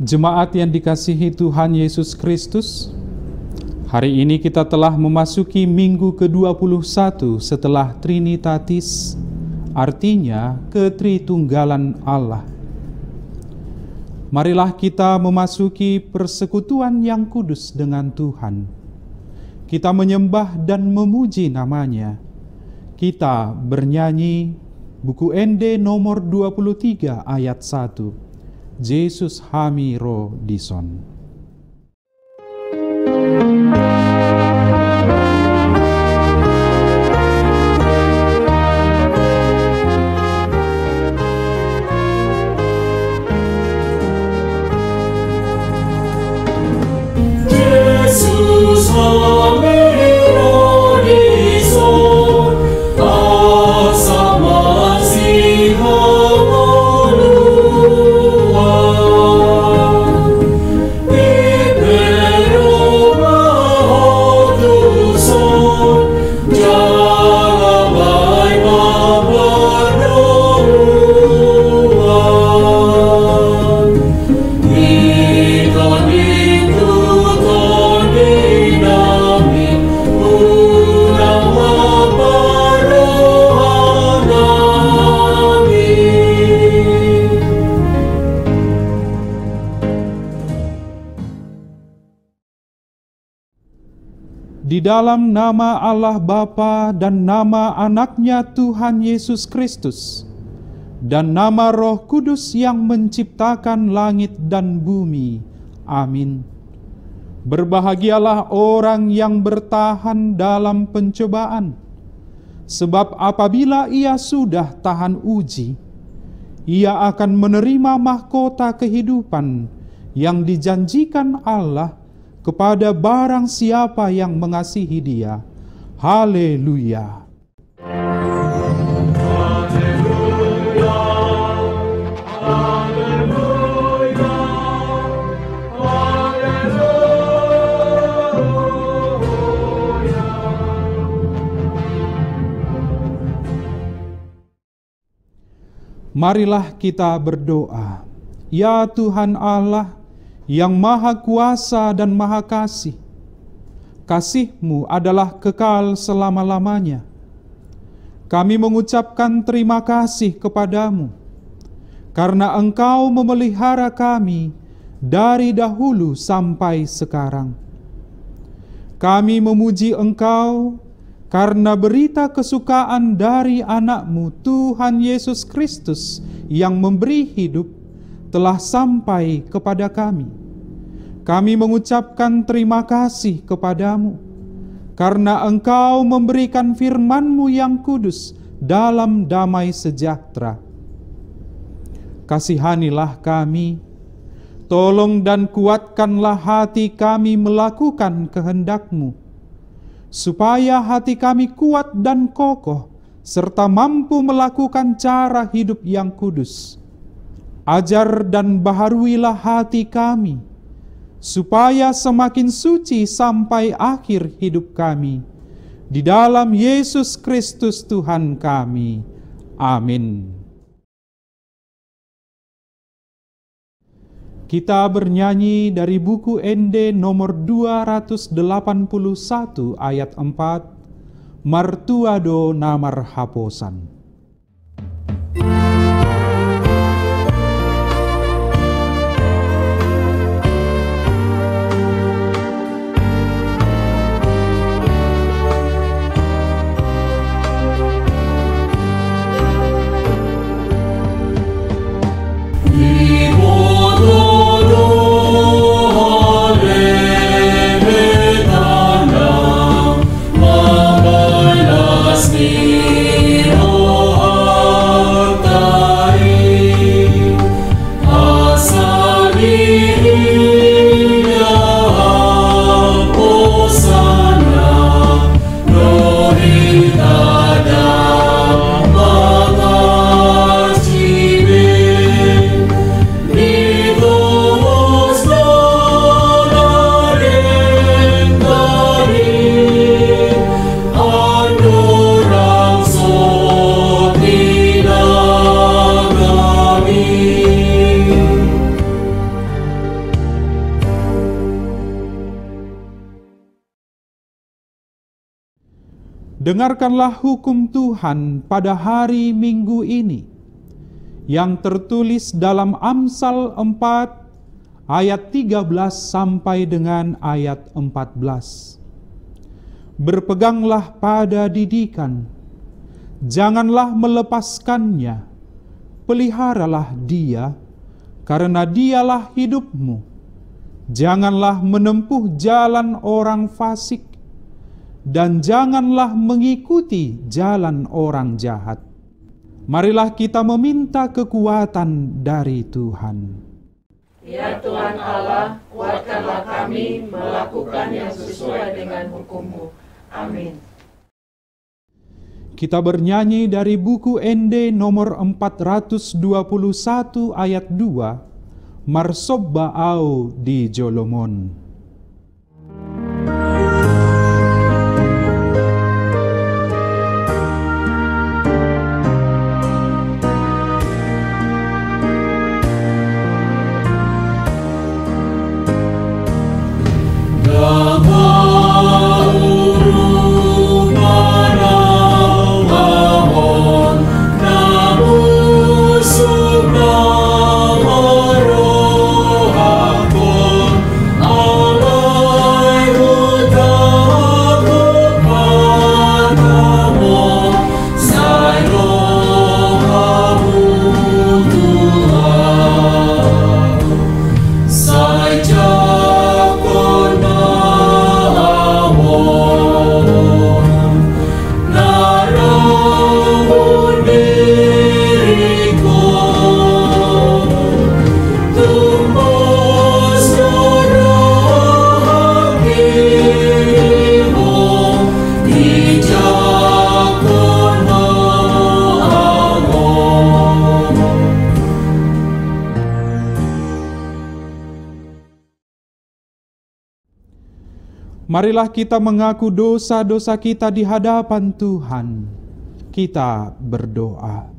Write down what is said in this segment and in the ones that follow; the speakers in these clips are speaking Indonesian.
Jemaat yang dikasihi Tuhan Yesus Kristus, hari ini kita telah memasuki minggu ke-21 setelah Trinitatis, artinya ketritunggalan Allah. Marilah kita memasuki persekutuan yang kudus dengan Tuhan. Kita menyembah dan memuji namanya. Kita bernyanyi buku ND nomor 23 ayat 1. Yesus hami ro dison. Yesus hami ro dison, asa masih Di dalam nama Allah Bapa dan nama anaknya Tuhan Yesus Kristus dan nama Roh Kudus yang menciptakan langit dan bumi. Amin. Berbahagialah orang yang bertahan dalam pencobaan, sebab apabila ia sudah tahan uji, ia akan menerima mahkota kehidupan yang dijanjikan Allah kepada barang siapa yang mengasihi Dia. Haleluya. Marilah kita berdoa. Ya Tuhan Allah, yang maha kuasa dan maha kasih, kasih-Mu adalah kekal selama-lamanya. Kami mengucapkan terima kasih kepadamu, karena Engkau memelihara kami dari dahulu sampai sekarang. Kami memuji Engkau, karena berita kesukaan dari anak-Mu Tuhan Yesus Kristus yang memberi hidup telah sampai kepada kami. Kami mengucapkan terima kasih kepadamu, karena Engkau memberikan firman-Mu yang kudus dalam damai sejahtera. Kasihanilah kami, tolong dan kuatkanlah hati kami melakukan kehendak-Mu, supaya hati kami kuat dan kokoh, serta mampu melakukan cara hidup yang kudus. Ajar dan baharuilah hati kami, supaya semakin suci sampai akhir hidup kami. Di dalam Yesus Kristus Tuhan kami. Amin. Kita bernyanyi dari buku ND nomor 281 ayat 4, Martuado Namar Haposan. Oh Dengarkanlah hukum Tuhan pada hari Minggu ini, yang tertulis dalam Amsal 4 ayat 13 sampai dengan ayat 14. Berpeganglah pada didikan, janganlah melepaskannya, peliharalah dia, karena dialah hidupmu. Janganlah menempuh jalan orang fasik, dan janganlah mengikuti jalan orang jahat. Marilah kita meminta kekuatan dari Tuhan. Ya Tuhan Allah, kuatkanlah kami melakukan yang sesuai dengan hukum-Mu. Amin. Kita bernyanyi dari buku ND nomor 421 ayat 2, Marsobba au di Jolomon. Marilah kita mengaku dosa-dosa kita di hadapan Tuhan. Kita berdoa.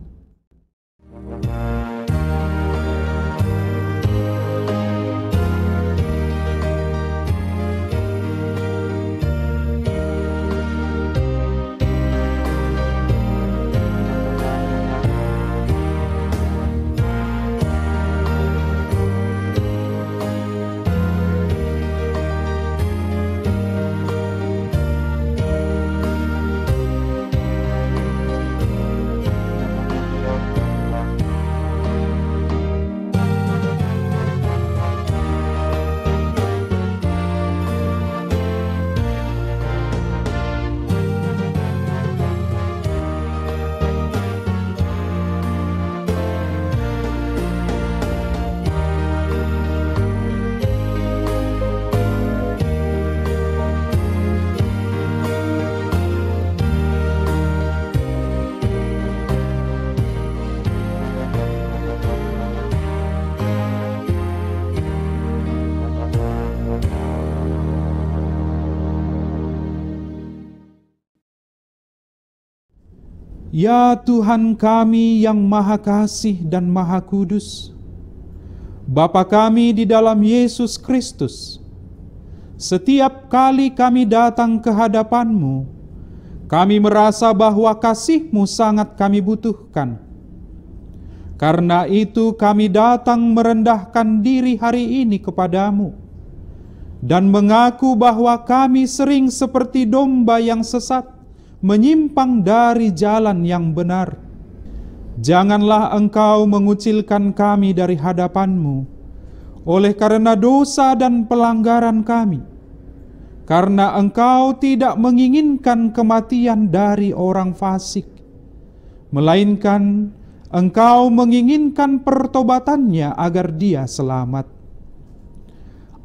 Ya Tuhan kami yang Maha Kasih dan Maha Kudus, Bapa kami di dalam Yesus Kristus, setiap kali kami datang ke hadapan-Mu, kami merasa bahwa kasih-Mu sangat kami butuhkan. Karena itu kami datang merendahkan diri hari ini kepadamu, dan mengaku bahwa kami sering seperti domba yang sesat, menyimpang dari jalan yang benar. Janganlah Engkau mengucilkan kami dari hadapan-Mu oleh karena dosa dan pelanggaran kami, karena Engkau tidak menginginkan kematian dari orang fasik, melainkan Engkau menginginkan pertobatannya agar dia selamat.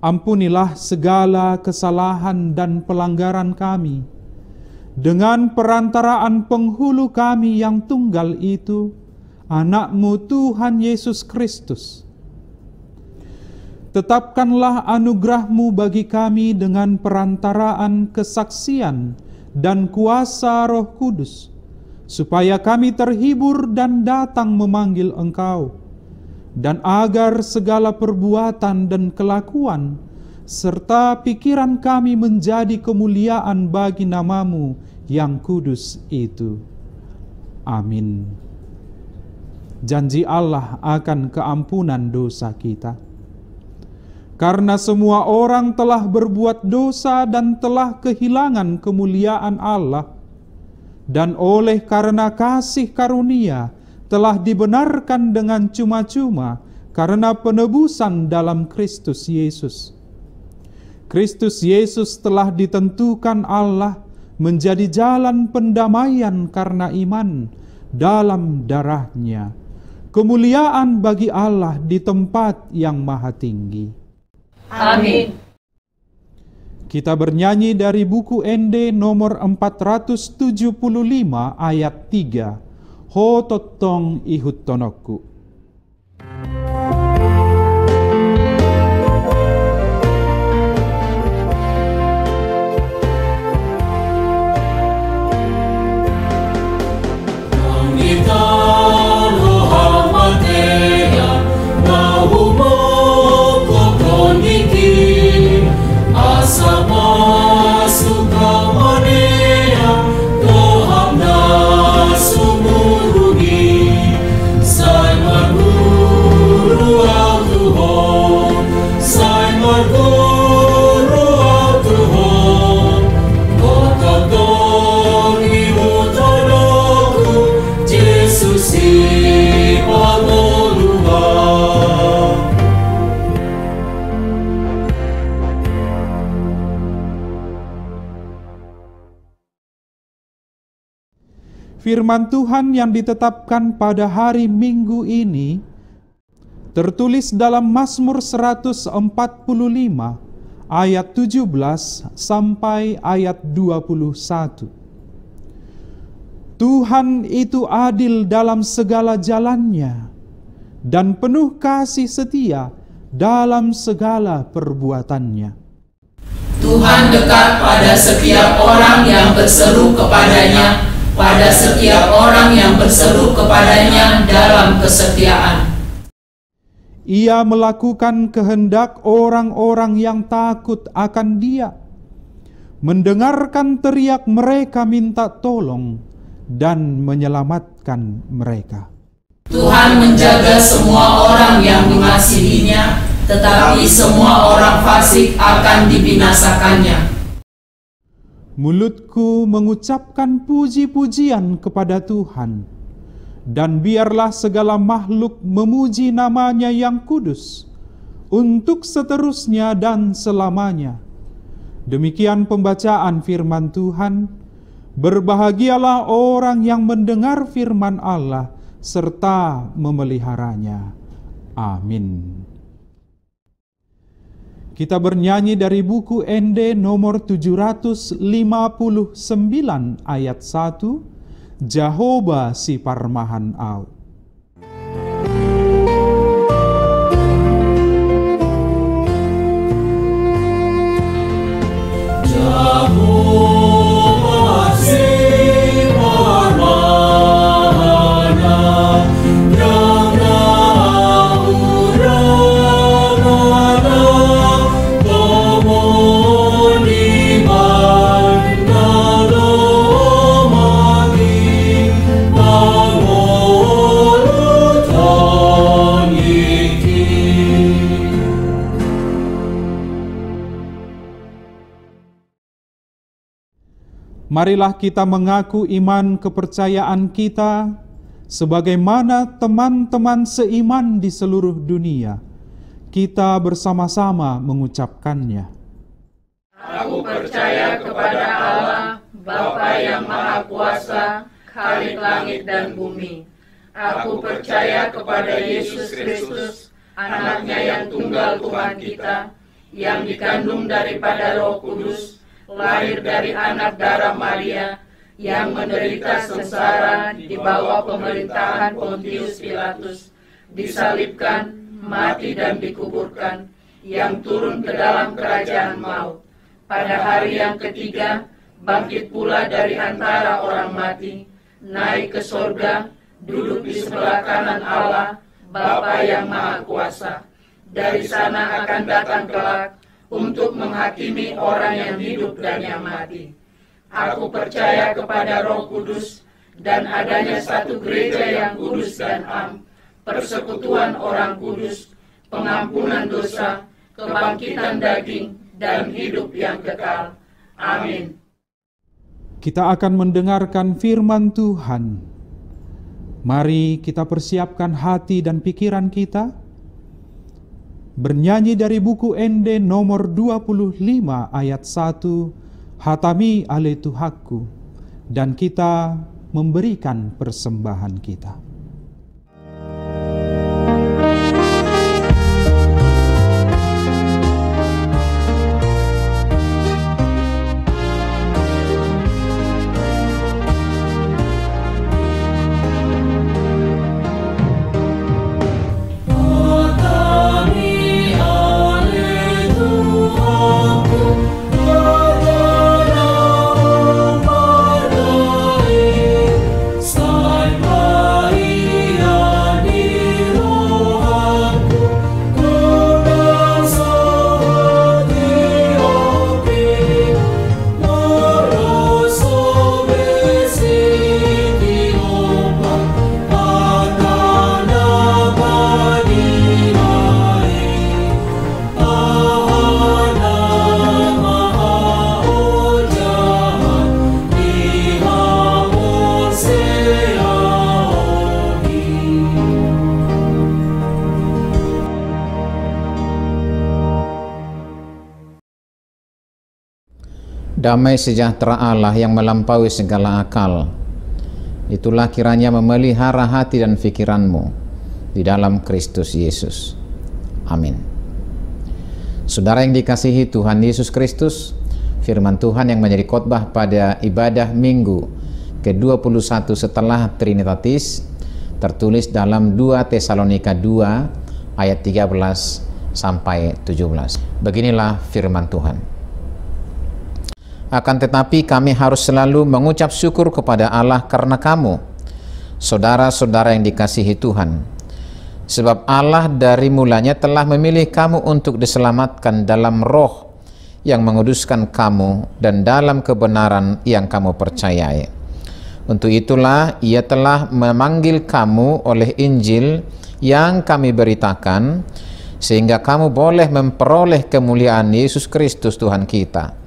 Ampunilah segala kesalahan dan pelanggaran kami dengan perantaraan penghulu kami yang tunggal itu, Anak-Mu Tuhan Yesus Kristus. Tetapkanlah anugerah-Mu bagi kami dengan perantaraan kesaksian dan kuasa Roh Kudus, supaya kami terhibur dan datang memanggil Engkau, dan agar segala perbuatan dan kelakuan serta pikiran kami menjadi kemuliaan bagi nama-Mu yang kudus itu. Amin. Janji Allah akan keampunan dosa kita. Karena semua orang telah berbuat dosa dan telah kehilangan kemuliaan Allah, dan oleh karena kasih karunia telah dibenarkan dengan cuma-cuma karena penebusan dalam Kristus Yesus. Kristus Yesus telah ditentukan Allah menjadi jalan pendamaian karena iman dalam darah-Nya. Kemuliaan bagi Allah di tempat yang maha tinggi. Amin. Kita bernyanyi dari buku ND nomor 475 ayat 3. Ho totong ihut tonokku. Firman Tuhan yang ditetapkan pada hari Minggu ini tertulis dalam Mazmur 145 ayat 17 sampai ayat 21. Tuhan itu adil dalam segala jalannya dan penuh kasih setia dalam segala perbuatannya. Tuhan dekat pada setiap orang yang berseru kepadanya, pada setiap orang yang berseru kepadanya dalam kesetiaan. Ia melakukan kehendak orang-orang yang takut akan Dia, mendengarkan teriak mereka minta tolong, dan menyelamatkan mereka. Tuhan menjaga semua orang yang mengasihinya, tetapi semua orang fasik akan dibinasakannya. Mulutku mengucapkan puji-pujian kepada Tuhan, dan biarlah segala makhluk memuji nama-Nya yang kudus, untuk seterusnya dan selamanya. Demikian pembacaan firman Tuhan. Berbahagialah orang yang mendengar firman Allah, serta memeliharanya. Amin. Kita bernyanyi dari buku ND nomor 759 ayat 1, Jehovah si Parmahan Au. Marilah kita mengaku iman kepercayaan kita sebagaimana teman-teman seiman di seluruh dunia. Kita bersama-sama mengucapkannya. Aku percaya kepada Allah, Bapa yang Maha Kuasa, Khalik langit dan bumi. Aku percaya kepada Yesus Kristus, Anak-Nya yang tunggal Tuhan kita, yang dikandung daripada Roh Kudus, lahir dari anak darah Maria, yang menderita sengsara di bawah pemerintahan Pontius Pilatus, disalibkan, mati dan dikuburkan, yang turun ke dalam kerajaan maut. Pada hari yang ketiga, bangkit pula dari antara orang mati, naik ke sorga, duduk di sebelah kanan Allah, Bapa yang Maha Kuasa. Dari sana akan datang kelak untuk menghakimi orang yang hidup dan yang mati. Aku percaya kepada Roh Kudus dan adanya satu gereja yang kudus dan am, persekutuan orang kudus, pengampunan dosa, kebangkitan daging, dan hidup yang kekal. Amin. Kita akan mendengarkan firman Tuhan. Mari kita persiapkan hati dan pikiran kita. Bernyanyi dari buku ND nomor 25 ayat 1, Hatami ale Tuhaku, dan kita memberikan persembahan kita. Damai sejahtera Allah yang melampaui segala akal, itulah kiranya memelihara hati dan pikiranmu di dalam Kristus Yesus. Amin. Saudara yang dikasihi Tuhan Yesus Kristus, firman Tuhan yang menjadi khotbah pada ibadah Minggu ke-21 setelah Trinitatis tertulis dalam 2 Tesalonika 2 ayat 13 sampai 17. Beginilah firman Tuhan. Akan tetapi kami harus selalu mengucap syukur kepada Allah karena kamu, saudara-saudara yang dikasihi Tuhan. Sebab Allah dari mulanya telah memilih kamu untuk diselamatkan dalam roh yang menguduskan kamu dan dalam kebenaran yang kamu percayai. Untuk itulah Ia telah memanggil kamu oleh Injil yang kami beritakan, sehingga kamu boleh memperoleh kemuliaan Yesus Kristus Tuhan kita.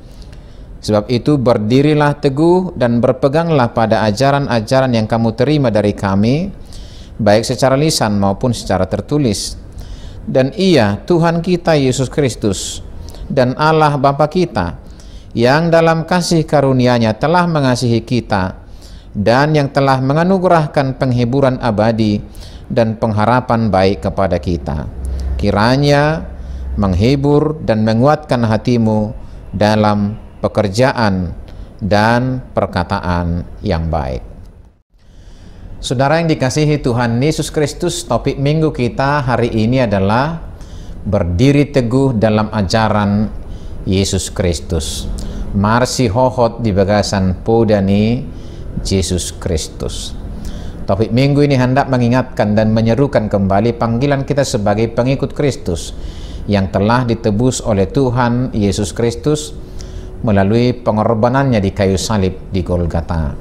Sebab itu berdirilah teguh dan berpeganglah pada ajaran-ajaran yang kamu terima dari kami, baik secara lisan maupun secara tertulis. Dan Ia, Tuhan kita Yesus Kristus, dan Allah Bapa kita, yang dalam kasih karunia-Nya telah mengasihi kita, dan yang telah menganugerahkan penghiburan abadi dan pengharapan baik kepada kita, kiranya menghibur dan menguatkan hatimu dalam pekerjaan dan perkataan yang baik. Saudara yang dikasihi Tuhan Yesus Kristus, topik minggu kita hari ini adalah berdiri teguh dalam ajaran Yesus Kristus. Marsi hohot di bagasan podani Yesus Kristus. Topik minggu ini hendak mengingatkan dan menyerukan kembali panggilan kita sebagai pengikut Kristus yang telah ditebus oleh Tuhan Yesus Kristus melalui pengorbanannya di kayu salib di Golgota.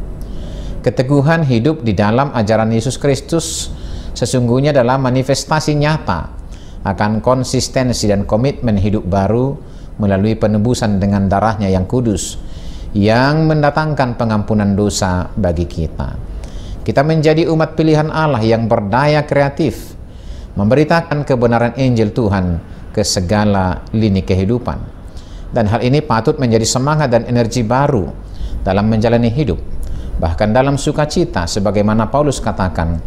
Keteguhan hidup di dalam ajaran Yesus Kristus sesungguhnya adalah manifestasi nyata akan konsistensi dan komitmen hidup baru melalui penebusan dengan darahnya yang kudus, yang mendatangkan pengampunan dosa bagi kita. Kita menjadi umat pilihan Allah yang berdaya kreatif, memberitakan kebenaran Injil Tuhan ke segala lini kehidupan. Dan hal ini patut menjadi semangat dan energi baru dalam menjalani hidup, bahkan dalam sukacita, sebagaimana Paulus katakan,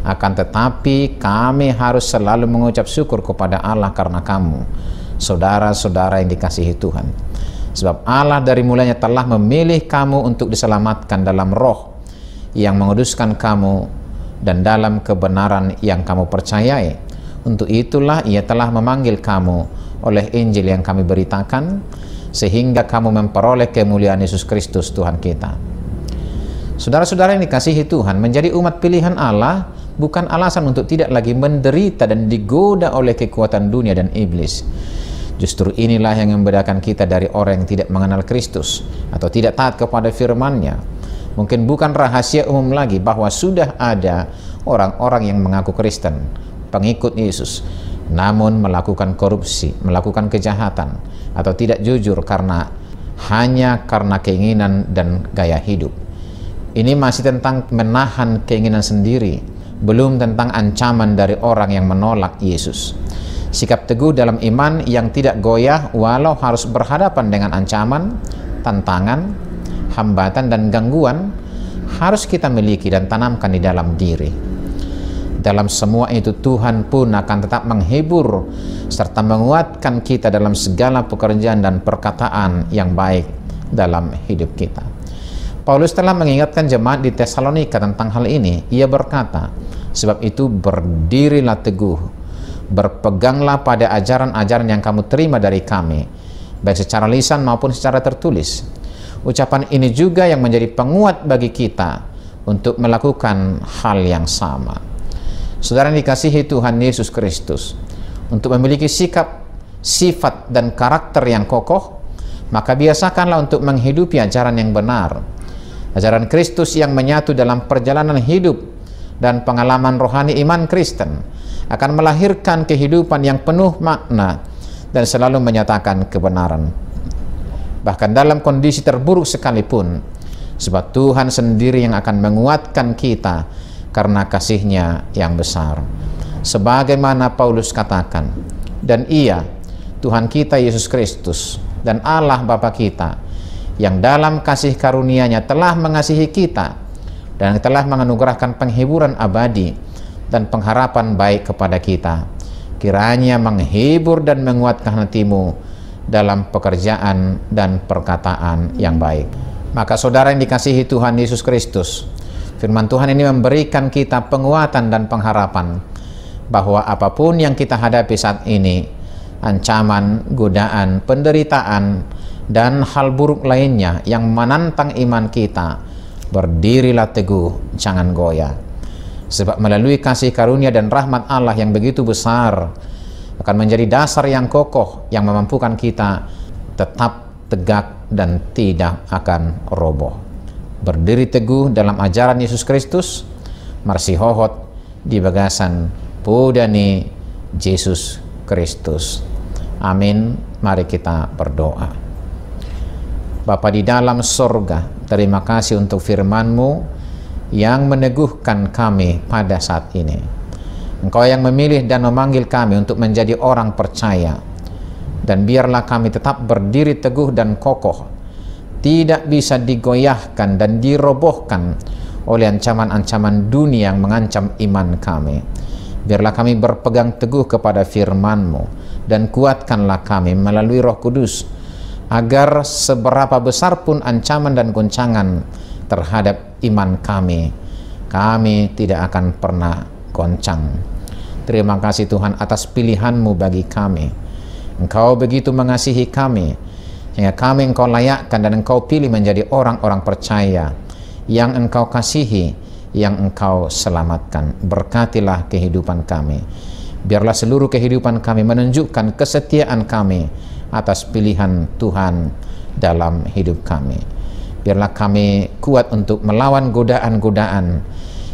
akan tetapi kami harus selalu mengucap syukur kepada Allah karena kamu, saudara-saudara yang dikasihi Tuhan. Sebab Allah dari mulanya telah memilih kamu untuk diselamatkan dalam roh yang menguduskan kamu dan dalam kebenaran yang kamu percayai. Untuk itulah Ia telah memanggil kamu oleh Injil yang kami beritakan, sehingga kamu memperoleh kemuliaan Yesus Kristus Tuhan kita. Saudara-saudara yang dikasihi Tuhan, menjadi umat pilihan Allah bukan alasan untuk tidak lagi menderita dan digoda oleh kekuatan dunia dan iblis. Justru inilah yang membedakan kita dari orang yang tidak mengenal Kristus atau tidak taat kepada firman-Nya. Mungkin bukan rahasia umum lagi bahwa sudah ada orang-orang yang mengaku Kristen, pengikut Yesus, namun melakukan korupsi, melakukan kejahatan, atau tidak jujur hanya karena keinginan dan gaya hidup. Ini masih tentang menahan keinginan sendiri, belum tentang ancaman dari orang yang menolak Yesus. Sikap teguh dalam iman yang tidak goyah walau harus berhadapan dengan ancaman, tantangan, hambatan dan gangguan harus kita miliki dan tanamkan di dalam diri. Dalam semua itu Tuhan pun akan tetap menghibur serta menguatkan kita dalam segala pekerjaan dan perkataan yang baik dalam hidup kita. Paulus telah mengingatkan jemaat di Tesalonika tentang hal ini. Ia berkata, sebab itu berdirilah teguh, berpeganglah pada ajaran-ajaran yang kamu terima dari kami, baik secara lisan maupun secara tertulis. Ucapan ini juga yang menjadi penguat bagi kita untuk melakukan hal yang sama. Saudara yang dikasihi Tuhan Yesus Kristus, untuk memiliki sikap, sifat, dan karakter yang kokoh, maka biasakanlah untuk menghidupi ajaran yang benar. Ajaran Kristus yang menyatu dalam perjalanan hidup dan pengalaman rohani iman Kristen akan melahirkan kehidupan yang penuh makna dan selalu menyatakan kebenaran. Bahkan dalam kondisi terburuk sekalipun, sebab Tuhan sendiri yang akan menguatkan kita karena kasih-Nya yang besar. Sebagaimana Paulus katakan, dan Ia, Tuhan kita Yesus Kristus, dan Allah Bapa kita, yang dalam kasih karunia-Nya telah mengasihi kita, dan telah menganugerahkan penghiburan abadi dan pengharapan baik kepada kita, kiranya menghibur dan menguatkan hatimu dalam pekerjaan dan perkataan yang baik. Maka saudara yang dikasihi Tuhan Yesus Kristus, firman Tuhan ini memberikan kita penguatan dan pengharapan bahwa apapun yang kita hadapi saat ini, ancaman, godaan, penderitaan, dan hal buruk lainnya yang menantang iman kita, berdirilah teguh, jangan goyah. Sebab melalui kasih karunia dan rahmat Allah yang begitu besar, akan menjadi dasar yang kokoh yang memampukan kita tetap tegak dan tidak akan roboh. Berdiri teguh dalam ajaran Yesus Kristus, marsihohot di bagasan Pudani Yesus Kristus. Amin. Mari kita berdoa. Bapa di dalam sorga, terima kasih untuk firman-Mu yang meneguhkan kami pada saat ini. Engkau yang memilih dan memanggil kami untuk menjadi orang percaya, dan biarlah kami tetap berdiri teguh dan kokoh, tidak bisa digoyahkan dan dirobohkan oleh ancaman-ancaman dunia yang mengancam iman kami. Biarlah kami berpegang teguh kepada firman-Mu, dan kuatkanlah kami melalui Roh Kudus, agar seberapa besar pun ancaman dan goncangan terhadap iman kami, kami tidak akan pernah goncang. Terima kasih Tuhan atas pilihan-Mu bagi kami. Engkau begitu mengasihi kami, sehingga kami Engkau layakkan dan Engkau pilih menjadi orang-orang percaya yang Engkau kasihi, yang Engkau selamatkan. Berkatilah kehidupan kami. Biarlah seluruh kehidupan kami menunjukkan kesetiaan kami atas pilihan Tuhan dalam hidup kami. Biarlah kami kuat untuk melawan godaan-godaan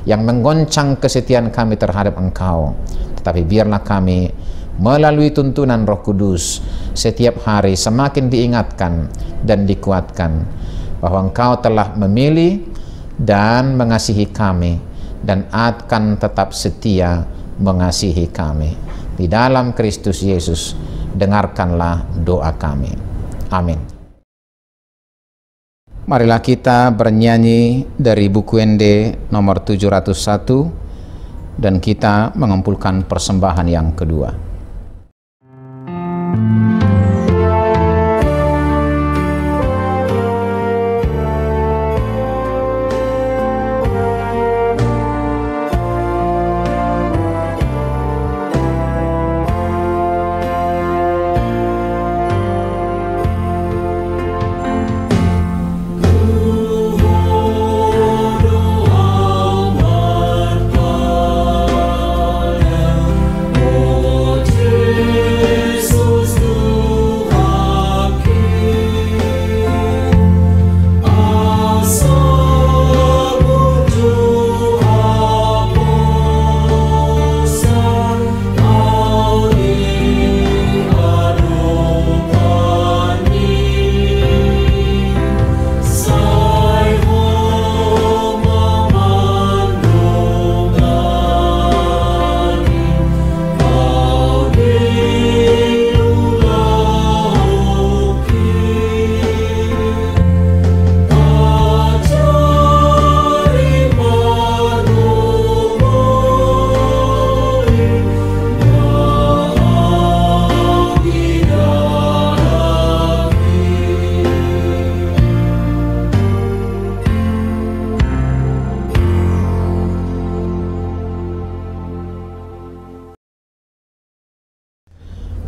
yang menggoncang kesetiaan kami terhadap Engkau. Tetapi biarlah kami melalui tuntunan Roh Kudus setiap hari semakin diingatkan dan dikuatkan bahwa Engkau telah memilih dan mengasihi kami, dan akan tetap setia mengasihi kami. Di dalam Kristus Yesus, dengarkanlah doa kami. Amin. Marilah kita bernyanyi dari buku ND nomor 701, dan kita mengumpulkan persembahan yang kedua. Oh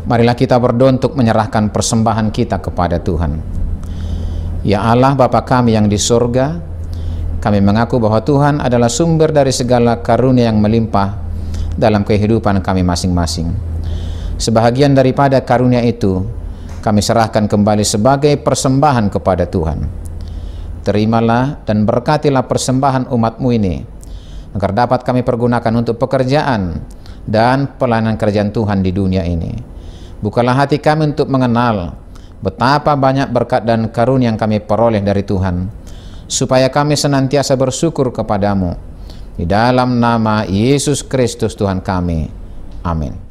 Marilah kita berdoa untuk menyerahkan persembahan kita kepada Tuhan. Ya Allah Bapa kami yang di surga, kami mengaku bahwa Tuhan adalah sumber dari segala karunia yang melimpah dalam kehidupan kami masing-masing. Sebahagian daripada karunia itu kami serahkan kembali sebagai persembahan kepada Tuhan. Terimalah dan berkatilah persembahan umat-Mu ini, agar dapat kami pergunakan untuk pekerjaan dan pelayanan kerajaan Tuhan di dunia ini. Bukalah hati kami untuk mengenal betapa banyak berkat dan karunia yang kami peroleh dari Tuhan, supaya kami senantiasa bersyukur kepadamu. Di dalam nama Yesus Kristus Tuhan kami. Amin.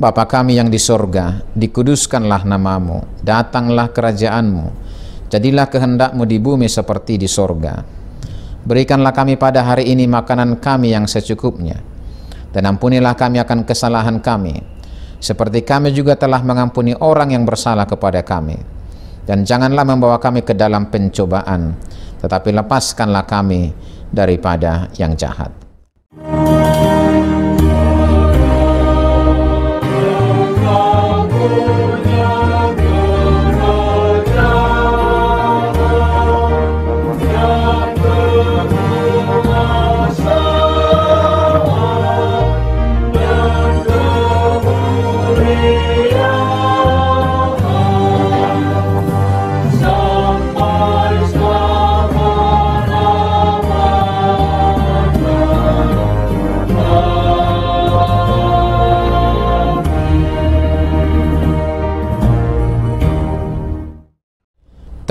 Bapa kami yang di sorga, dikuduskanlah namamu, datanglah kerajaanmu, jadilah kehendakmu di bumi seperti di sorga. Berikanlah kami pada hari ini makanan kami yang secukupnya, dan ampunilah kami akan kesalahan kami, seperti kami juga telah mengampuni orang yang bersalah kepada kami. Dan janganlah membawa kami ke dalam pencobaan, tetapi lepaskanlah kami daripada yang jahat.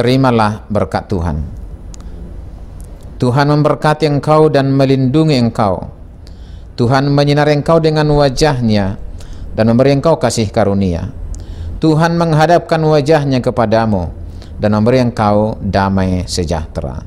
Terimalah berkat Tuhan. Tuhan memberkati engkau dan melindungi engkau. Tuhan menyinari engkau dengan wajah-Nya dan memberi engkau kasih karunia. Tuhan menghadapkan wajah-Nya kepadamu dan memberi engkau damai sejahtera.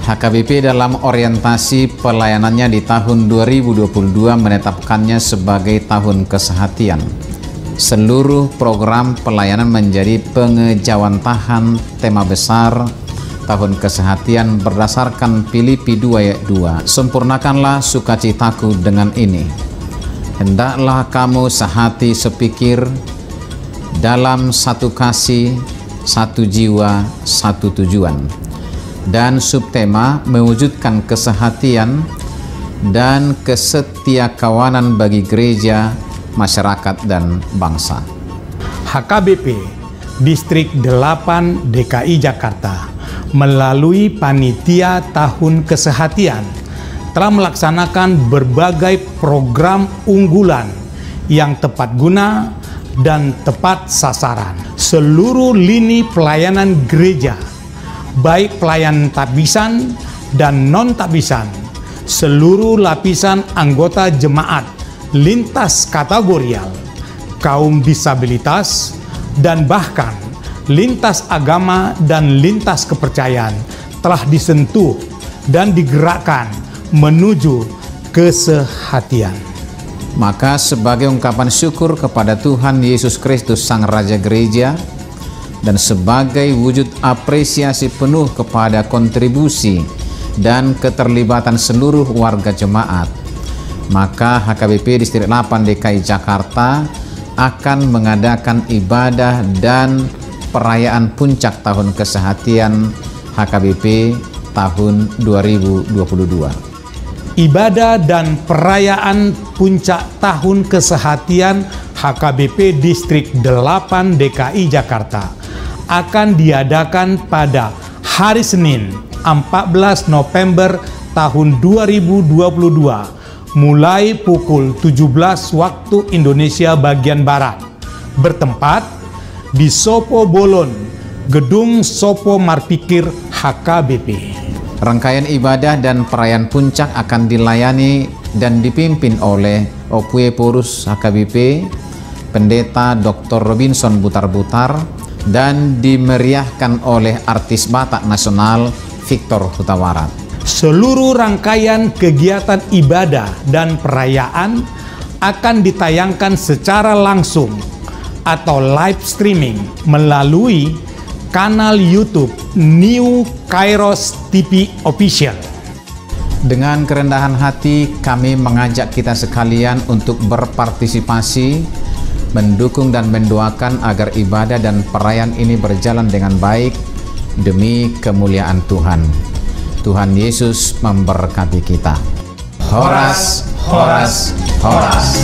HKBP dalam orientasi pelayanannya di tahun 2022 menetapkannya sebagai tahun kesehatian. Seluruh program pelayanan menjadi pengejawantahan tema besar tahun kesehatian berdasarkan Filipi 2 ayat 2. Sempurnakanlah sukacitaku dengan ini. Hendaklah kamu sehati sepikir dalam satu kasih, satu jiwa, satu tujuan. Dan subtema mewujudkan kesehatian dan kesetiakawanan bagi gereja, masyarakat, dan bangsa. HKBP Distrik 8 DKI Jakarta melalui Panitia Tahun Kesehatian telah melaksanakan berbagai program unggulan yang tepat guna dan tepat sasaran. Seluruh lini pelayanan gereja, baik pelayan tabisan dan non-tabisan, seluruh lapisan anggota jemaat lintas kategorial, kaum disabilitas, dan bahkan lintas agama dan lintas kepercayaan telah disentuh dan digerakkan menuju kesehatian. Maka sebagai ungkapan syukur kepada Tuhan Yesus Kristus Sang Raja Gereja dan sebagai wujud apresiasi penuh kepada kontribusi dan keterlibatan seluruh warga jemaat, maka HKBP Distrik 8 DKI Jakarta akan mengadakan ibadah dan perayaan puncak tahun kesehatian HKBP tahun 2022. Ibadah dan perayaan puncak tahun kesehatian HKBP Distrik 8 DKI Jakarta akan diadakan pada hari Senin 14 November tahun 2022 mulai pukul 17 waktu Indonesia bagian Barat, bertempat di Sopo Bolon, Gedung Sopo Marpikir HKBP. Rangkaian ibadah dan perayaan puncak akan dilayani dan dipimpin oleh Opue Porus HKBP, Pendeta Dr. Robinson Butar-Butar, dan dimeriahkan oleh artis Batak Nasional Victor Hutawarat. Seluruh rangkaian kegiatan ibadah dan perayaan akan ditayangkan secara langsung atau live streaming melalui kanal YouTube New Kairos TV Official. Dengan kerendahan hati kami mengajak kita sekalian untuk berpartisipasi, mendukung dan mendoakan agar ibadah dan perayaan ini berjalan dengan baik demi kemuliaan Tuhan. Tuhan Yesus memberkati kita. Horas, horas, horas.